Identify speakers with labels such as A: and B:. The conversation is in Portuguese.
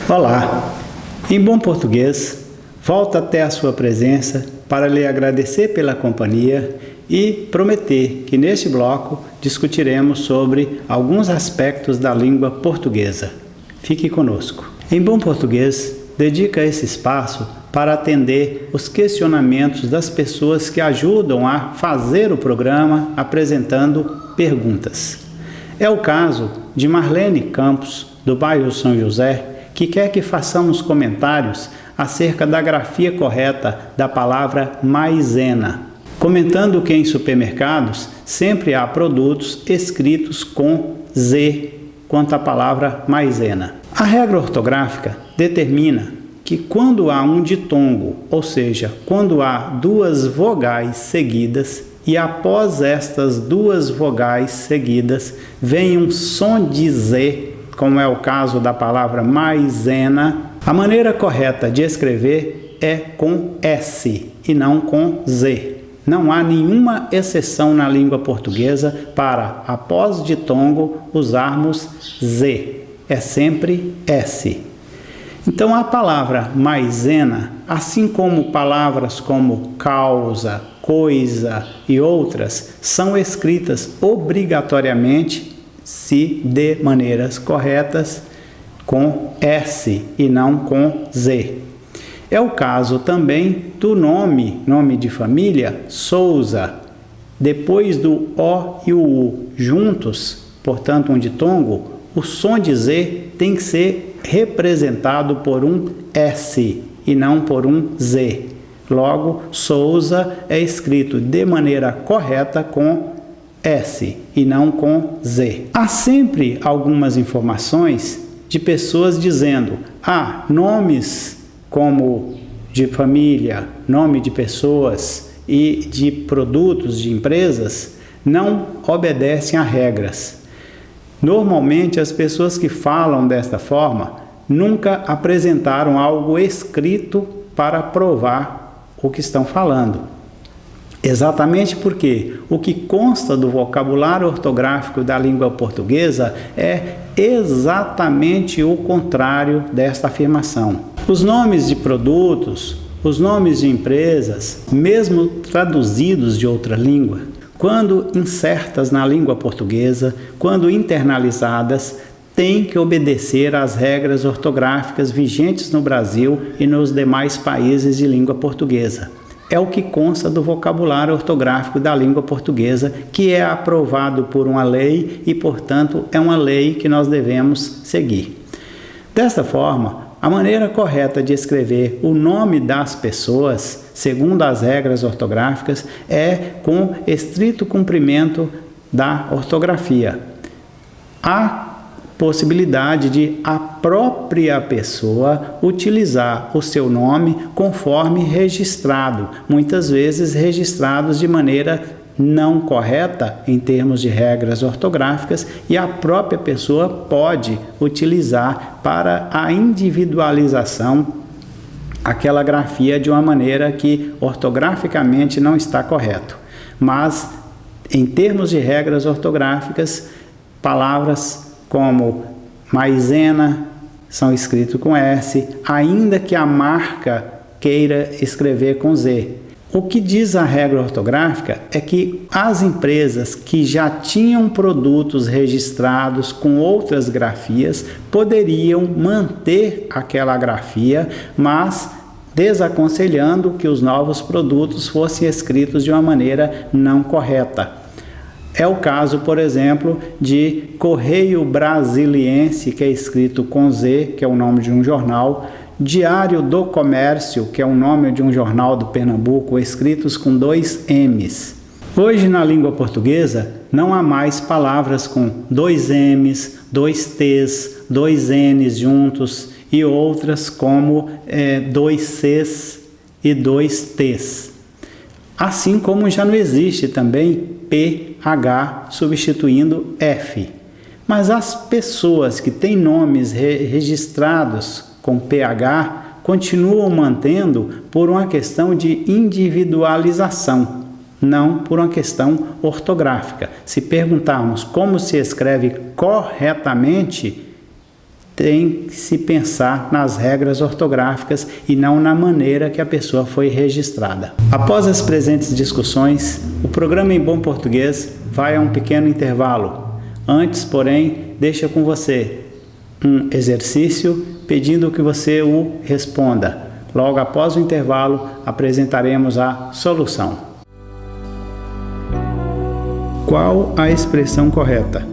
A: Olá! Em bom português, volto até a sua presença para lhe agradecer pela companhia e prometer que neste bloco discutiremos sobre alguns aspectos da língua portuguesa. Fique conosco. Em bom português, dedica esse espaço para atender os questionamentos das pessoas que ajudam a fazer o programa apresentando perguntas. É o caso de Marlene Campos, do bairro São José, que quer que façamos comentários acerca da grafia correta da palavra maisena, comentando que em supermercados sempre há produtos escritos com Z quanto à palavra maisena. A regra ortográfica determina que quando há um ditongo, ou seja, quando há duas vogais seguidas e após estas duas vogais seguidas vem um som de Z, como é o caso da palavra maisena, a maneira correta de escrever é com S e não com Z. Não há nenhuma exceção na língua portuguesa para, após ditongo, usarmos Z. É sempre S. Então, a palavra maisena, assim como palavras como causa, coisa e outras, são escritas obrigatoriamente, se de maneiras corretas, com S e não com Z. É o caso também do nome de família, Souza. Depois do O e o U juntos, portanto um ditongo, o som de Z tem que ser representado por um S e não por um Z. Logo, Souza é escrito de maneira correta com S e não com Z. Há sempre algumas informações de pessoas dizendo: nomes como de família, nome de pessoas e de produtos de empresas não obedecem a regras. Normalmente, as pessoas que falam desta forma nunca apresentaram algo escrito para provar o que estão falando. Exatamente porque o que consta do vocabulário ortográfico da língua portuguesa é exatamente o contrário desta afirmação. Os nomes de produtos, os nomes de empresas, mesmo traduzidos de outra língua, quando insertas na língua portuguesa, quando internalizadas, têm que obedecer às regras ortográficas vigentes no Brasil e nos demais países de língua portuguesa. É o que consta do vocabulário ortográfico da língua portuguesa, que é aprovado por uma lei e, portanto, é uma lei que nós devemos seguir. Desta forma, a maneira correta de escrever o nome das pessoas, segundo as regras ortográficas, é com estrito cumprimento da ortografia. Há possibilidade de a própria pessoa utilizar o seu nome conforme registrado, muitas vezes registrados de maneira não correta em termos de regras ortográficas, e a própria pessoa pode utilizar para a individualização aquela grafia de uma maneira que ortograficamente não está correto. Mas, em termos de regras ortográficas, palavras como maisena são escritos com S, ainda que a marca queira escrever com Z. O que diz a regra ortográfica é que as empresas que já tinham produtos registrados com outras grafias poderiam manter aquela grafia, mas desaconselhando que os novos produtos fossem escritos de uma maneira não correta. É o caso, por exemplo, de Correio Brasiliense, que é escrito com Z, que é o nome de um jornal, Diário do Comércio, que é o nome de um jornal do Pernambuco, escritos com 2 M's. Hoje, na língua portuguesa, não há mais palavras com 2 M's, 2 T's, 2 N's juntos e outras como 2 C's e 2 T's. Assim como já não existe também PH substituindo F. Mas as pessoas que têm nomes registrados com PH continuam mantendo por uma questão de individualização. não por uma questão ortográfica. Se perguntarmos como se escreve corretamente, tem que se pensar nas regras ortográficas e não na maneira que a pessoa foi registrada. Após as presentes discussões, o programa Em Bom Português vai a um pequeno intervalo. Antes, porém, deixa com você um exercício pedindo que você o responda. Logo após o intervalo, apresentaremos a solução. Qual a expressão correta?